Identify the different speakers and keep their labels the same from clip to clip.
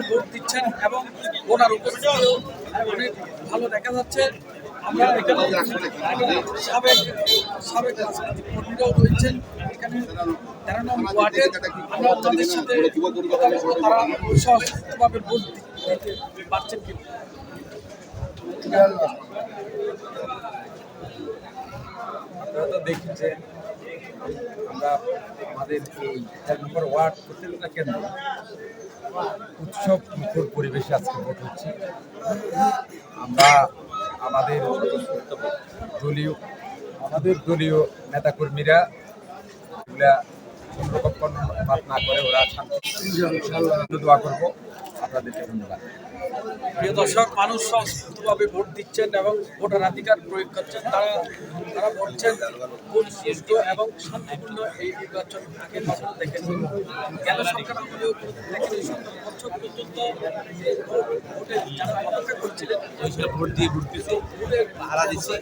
Speaker 1: Vote দিচ্ছেন এবং voter উপস্থিতিও অনেক ভালো দেখা যাচ্ছে। আমরা এখানে সাবেক রাজনৈতিক কর্মীরাও রয়েছেন এখানে 13 নং ওয়ার্ডের। আমরা তাদের সাথে কথা বলবো, তারা সশস্ত্রভাবে ভোট দিতে পারছেন কি।
Speaker 2: আপনারা তো দেখছেন আমরা আমাদের এই 4 নম্বর ওয়ার্ড প্রত্যেকটা কেন্দ্র উৎসব মুখর পরিবেশে আজকে ভোট হচ্ছে। আমরা আমাদের দলীয় নেতাকর্মীরা এগুলা কোনোরকম কর্মপাত না করে ওরা শান্তি দোয়া করবো। আপনাদেরকে ধন্যবাদ।
Speaker 1: প্রিয় দর্শক, মানুষ স্বতন্ত্রভাবে ভোট দিচ্ছেন এবং ভোটাধিকার প্রয়োগ করছেন। তারা বলছেন ভোট সুষ্ঠু এবং শান্তিপূর্ণ এই নির্বাচন আগের বছর দেখেনি, গেল সরকার আমলেও দেখেনি। 17 বছর পর্যন্ত ভোটে যারা অপেক্ষা করছিলেন
Speaker 2: ভোট দিয়ে ঘুরতেছে হারা দিচ্ছে।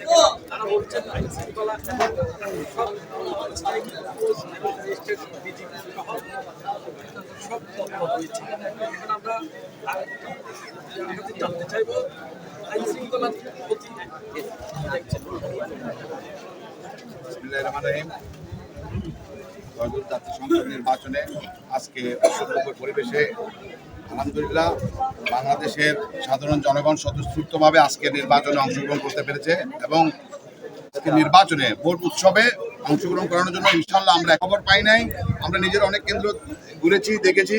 Speaker 1: তারা বলছেন আইন শৃঙ্খলা সব তৎপর রয়েছে। এখন আমরা জানতে চাইব আইন শৃঙ্খলার প্রতি দেখছেন।
Speaker 3: জাতীয় সংসদ নির্বাচনে আজকে উৎসবমুখর পরিবেশে আলহামদুলিল্লাহ বাংলাদেশের সাধারণ জনগণ স্বতঃস্ফূর্তভাবে আজকে নির্বাচনে অংশগ্রহণ করতে পেরেছে এবং আজকে নির্বাচনে ভোট উৎসবে অংশগ্রহণ করানোর জন্য ইনশাল্লাহ আমরা খবর পাই নাই। আমরা নিজের অনেক কেন্দ্র ঘুরেছি, দেখেছি,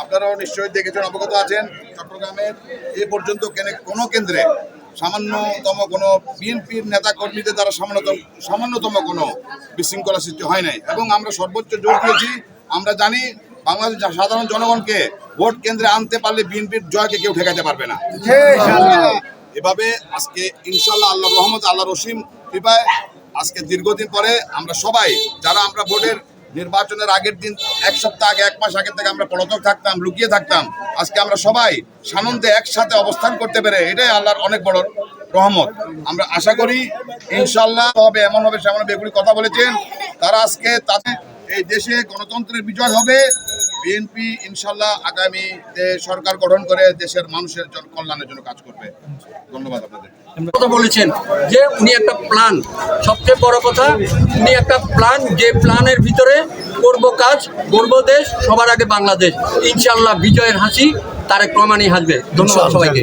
Speaker 3: আপনারাও নিশ্চয়ই দেখেছেন, অবগত আছেন। চট্টগ্রামের এ পর্যন্ত কোনো কেন্দ্রে সামান্যতম কোনো বিএনপির নেতা কর্মীদের দ্বারা সামান্যতম কোনো বিশৃঙ্খলা সৃষ্টি হয় নাই এবং আমরা সর্বোচ্চ জোর দিয়েছি। আমরা জানি বাংলাদেশের সাধারণ জনগণকে ভোট কেন্দ্রে আনতে পারলে বিএনপির জয়কে কেউ ঠেকাতে পারবে না। এভাবে আজকে ইনশাল্লাহ আল্লাহর রহমত, আল্লাহর অসীম কৃপায় আজকে দীর্ঘদিন পরে আমরা সবাই যারা আমরা ভোটের নির্বাচনের আগের দিন 1 সপ্তাহ আগে 1 মাস আগে থেকে আমরা পলাতক থাকতাম, লুকিয়ে থাকতাম, আজকে আমরা সবাই সানন্দে একসাথে অবস্থান করতে পেরে এটাই আল্লাহর অনেক বড় রহমত। আমরা আশা করি ইনশাল্লাহ হবে, এমন হবে সেমন এগুলি কথা বলেছেন তারা। আজকে তাদের এই দেশে গণতন্ত্রের বিজয় হবে। বিএনপি ইনশাল্লাহ আগামীতে সরকার গঠন করে দেশের মানুষের কল্যাণের জন্য কাজ করবে। ধন্যবাদ আপনাদের।
Speaker 4: কথা বলেছেন যে উনি একটা প্ল্যান, সবচেয়ে বড় কথা উনি একটা প্ল্যান, যে প্ল্যানের ভিতরে করব কাজ, করব দেশ, সবার আগে বাংলাদেশ। ইনশাল্লাহ বিজয়ের হাসি তারেক রহমানই হাসবে। ধন্যবাদ সবাইকে।